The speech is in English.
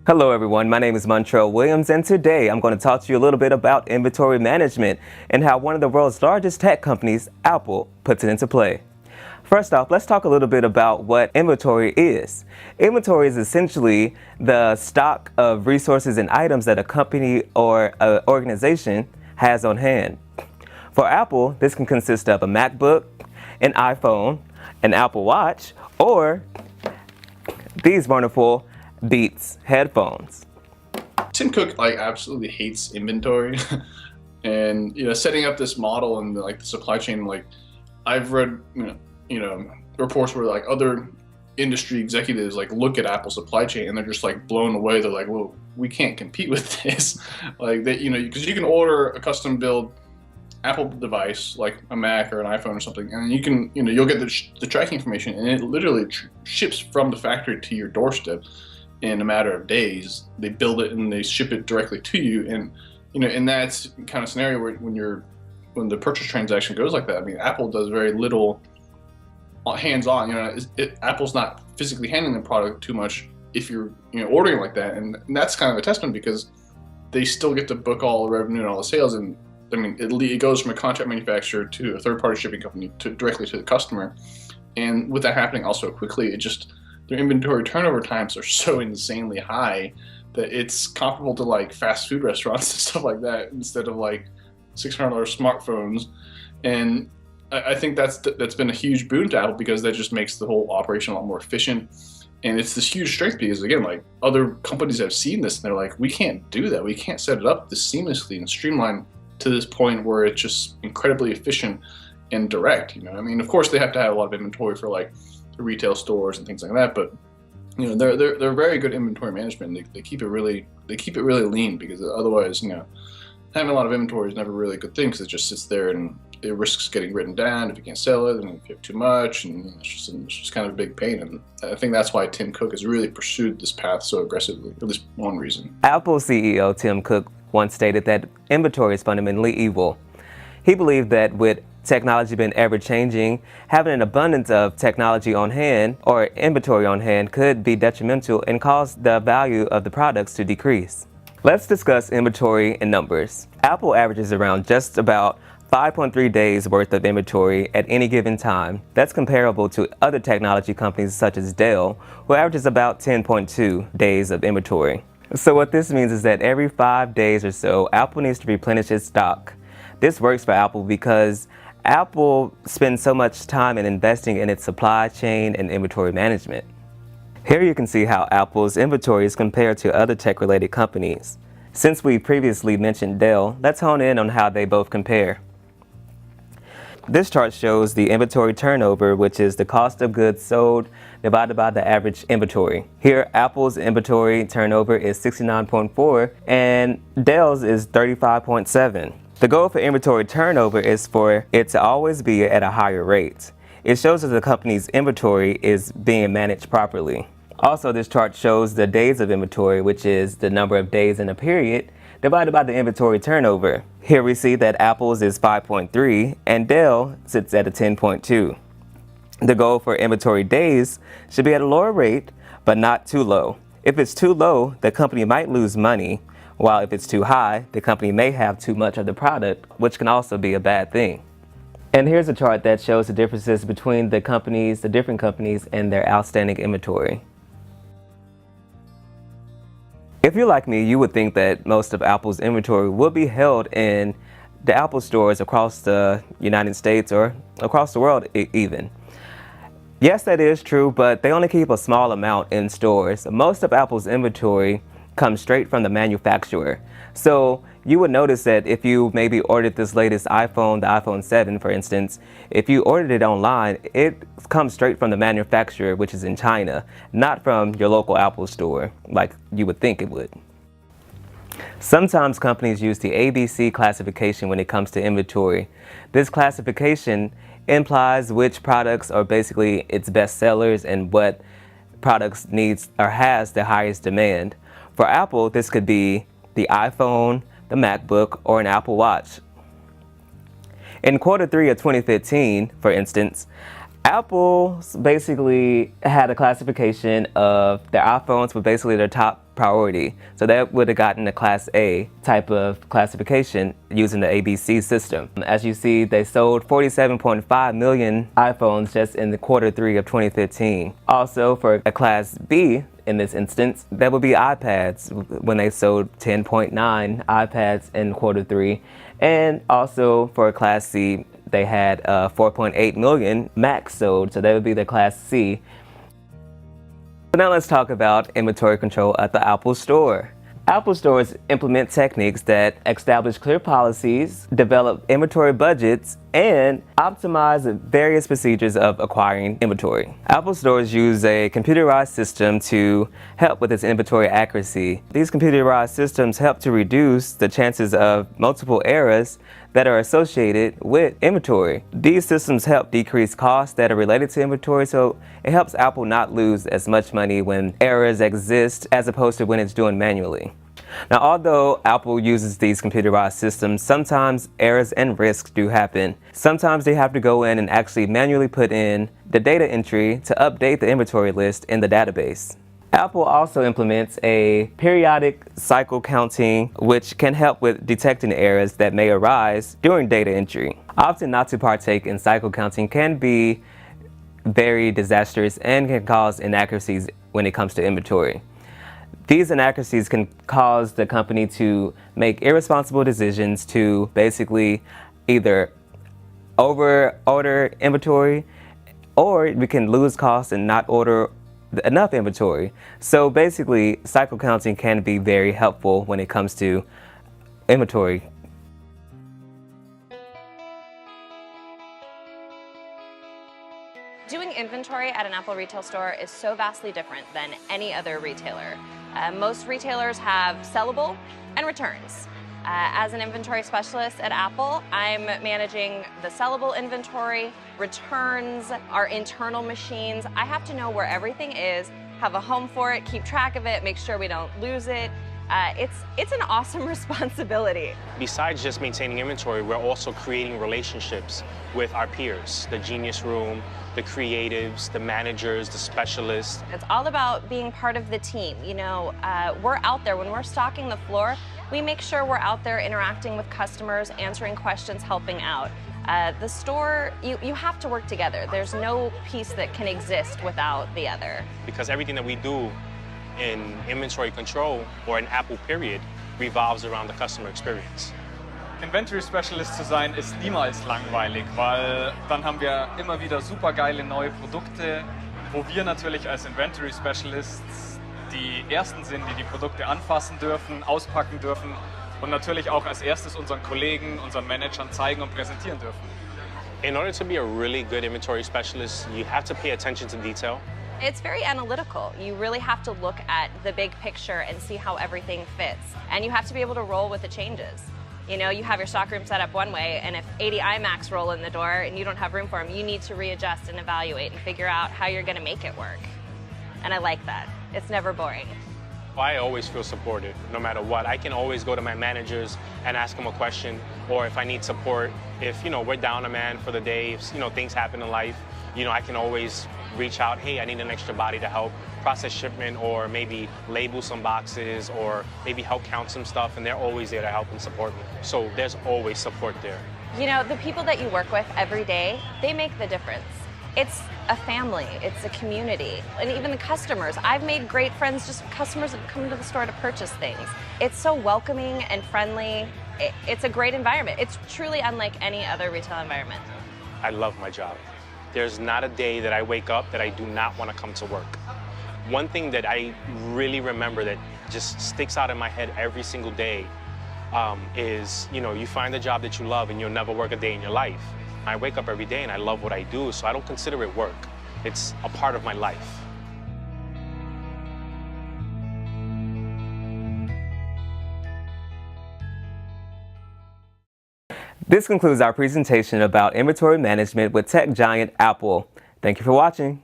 Hello everyone, my name is Montrell Williams and today I'm going to talk to you a little bit about inventory management and how one of the world's largest tech companies, Apple, puts it into play. First off, let's talk a little bit about what inventory is. Inventory is essentially the stock of resources and items that a company or an organization has on hand. For Apple, this can consist of a MacBook, an iPhone, an Apple Watch, or these wonderful Beats headphones. Tim Cook absolutely hates inventory, and setting up this model and the supply chain. I've read reports where other industry executives look at Apple's supply chain and they're just blown away. They're like, well, we can't compete with this. Because you can order a custom build Apple device like a Mac or an iPhone or something, and you can you'll get the tracking information, and it literally ships from the factory to your doorstep in a matter of days. They build it and they ship it directly to you, and in that kind of scenario where when the purchase transaction goes like that, I mean, Apple does very little hands-on. Apple's not physically handling the product too much if you're ordering like that, and that's kind of a testament because they still get to book all the revenue and all the sales. And I mean, it goes from a contract manufacturer to a third-party shipping company to directly to the customer, and with that happening also quickly, their inventory turnover times are so insanely high that it's comparable to fast food restaurants and stuff like that, instead of $600 smartphones. And I think that's been a huge boon to Apple, because that just makes the whole operation a lot more efficient. And it's this huge strength because, again, other companies have seen this and they're like, we can't do that. We can't set it up this seamlessly and streamlined to this point where it's just incredibly efficient and direct. I mean, of course they have to have a lot of inventory for the retail stores and things like that, but they're very good inventory management. They keep it really lean, because otherwise having a lot of inventory is never really a good thing, because it just sits there and it risks getting written down if you can't sell it, and if you have too much, and it's just kind of a big pain. And I think that's why Tim Cook has really pursued this path so aggressively, or at least one reason. Apple CEO Tim Cook once stated that inventory is fundamentally evil. He believed that with technology being ever-changing, having an abundance of technology on hand or inventory on hand could be detrimental and cause the value of the products to decrease. Let's discuss inventory in numbers. Apple averages around just about 5.3 days worth of inventory at any given time. That's comparable to other technology companies such as Dell, who averages about 10.2 days of inventory. So what this means is that every 5 days or so, Apple needs to replenish its stock. This works for Apple because Apple spends so much time in investing in its supply chain and inventory management. Here you can see how Apple's inventory is compared to other tech-related companies. Since we previously mentioned Dell, let's hone in on how they both compare. This chart shows the inventory turnover, which is the cost of goods sold divided by the average inventory. Here, Apple's inventory turnover is 69.4 and Dell's is 35.7. The goal for inventory turnover is for it to always be at a higher rate. It shows that the company's inventory is being managed properly. Also, this chart shows the days of inventory, which is the number of days in a period, divided by the inventory turnover. Here we see that Apple's is 5.3 and Dell sits at a 10.2. The goal for inventory days should be at a lower rate, but not too low. If it's too low, the company might lose money, while if it's too high, the company may have too much of the product, which can also be a bad thing. And here's a chart that shows the differences between the different companies and their outstanding inventory. If you're like me, you would think that most of Apple's inventory will be held in the Apple stores across the United States or across the world even. Yes, that is true, but they only keep a small amount in stores. Most of Apple's inventory comes straight from the manufacturer. So you would notice that if you maybe ordered this latest iPhone, the iPhone 7 for instance, if you ordered it online, it comes straight from the manufacturer, which is in China, not from your local Apple store like you would think it would. Sometimes companies use the ABC classification when it comes to inventory. This classification implies which products are basically its best sellers and what products needs or has the highest demand. For Apple, this could be the iPhone, the MacBook, or an Apple Watch. In Q3 of 2015, for instance, Apple basically had a classification of their iPhones were basically their top priority. So that would have gotten a Class A type of classification using the ABC system. As you see, they sold 47.5 million iPhones just in the Q3 of 2015. Also, for a Class B, in this instance, that would be iPads when they sold 10.9 iPads in Q3. And also for a Class C, they had 4.8 million Macs sold, so that would be the Class C. So now let's talk about inventory control at the Apple Store. Apple stores implement techniques that establish clear policies, develop inventory budgets, and optimize the various procedures of acquiring inventory. Apple stores use a computerized system to help with its inventory accuracy. These computerized systems help to reduce the chances of multiple errors that are associated with inventory. These systems help decrease costs that are related to inventory, so it helps Apple not lose as much money when errors exist as opposed to when it's doing manually. Now, although Apple uses these computerized systems, sometimes errors and risks do happen. Sometimes they have to go in and actually manually put in the data entry to update the inventory list in the database. Apple also implements a periodic cycle counting, which can help with detecting errors that may arise during data entry. Opting not to partake in cycle counting can be very disastrous and can cause inaccuracies when it comes to inventory. These inaccuracies can cause the company to make irresponsible decisions to basically either over-order inventory, or we can lose costs and not order enough inventory. So basically, cycle counting can be very helpful when it comes to inventory. Doing inventory at an Apple retail store is so vastly different than any other retailer. Most retailers have sellable and returns. As an inventory specialist at Apple, I'm managing the sellable inventory, returns, our internal machines. I have to know where everything is, have a home for it, keep track of it, make sure we don't lose it. It's an awesome responsibility. Besides just maintaining inventory, we're also creating relationships with our peers, the Genius Room, the creatives, the managers, the specialists. It's all about being part of the team. You know, we're out there when we're stocking the floor. We make sure we're out there interacting with customers, answering questions, helping out. The store, you have to work together. There's no piece that can exist without the other. Because everything that we do in inventory control or in Apple period revolves around the customer experience. Inventory Specialist zu sein ist niemals langweilig, weil dann haben wir immer wieder supergeile neue Produkte, wo wir natürlich als Inventory Specialists die Ersten sind, die die Produkte anfassen dürfen, auspacken dürfen und natürlich auch als erstes unseren Kollegen, unseren Managern zeigen und präsentieren dürfen. In order to be a really good inventory specialist, you have to pay attention to detail. It's very analytical. You really have to look at the big picture and see how everything fits. And you have to be able to roll with the changes. You know, you have your stockroom set up one way, and if 80 iMacs roll in the door and you don't have room for them, you need to readjust and evaluate and figure out how you're going to make it work. And I like that. It's never boring. I always feel supported, no matter what. I can always go to my managers and ask them a question, or if I need support, if, you know, we're down a man for the day, if, you know, things happen in life, you know, I can always reach out, hey, I need an extra body to help process shipment, or maybe label some boxes, or maybe help count some stuff, and they're always there to help and support me. So there's always support there. You know, the people that you work with every day, they make the difference. It's a family, it's a community, and even the customers. I've made great friends, just customers that come to the store to purchase things. It's so welcoming and friendly. It's a great environment. It's truly unlike any other retail environment. I love my job. There's not a day that I wake up that I do not want to come to work. One thing that I really remember that just sticks out in my head every single day is, you know, you find a job that you love and you'll never work a day in your life. I wake up every day and I love what I do, so I don't consider it work. It's a part of my life. This concludes our presentation about inventory management with tech giant Apple. Thank you for watching.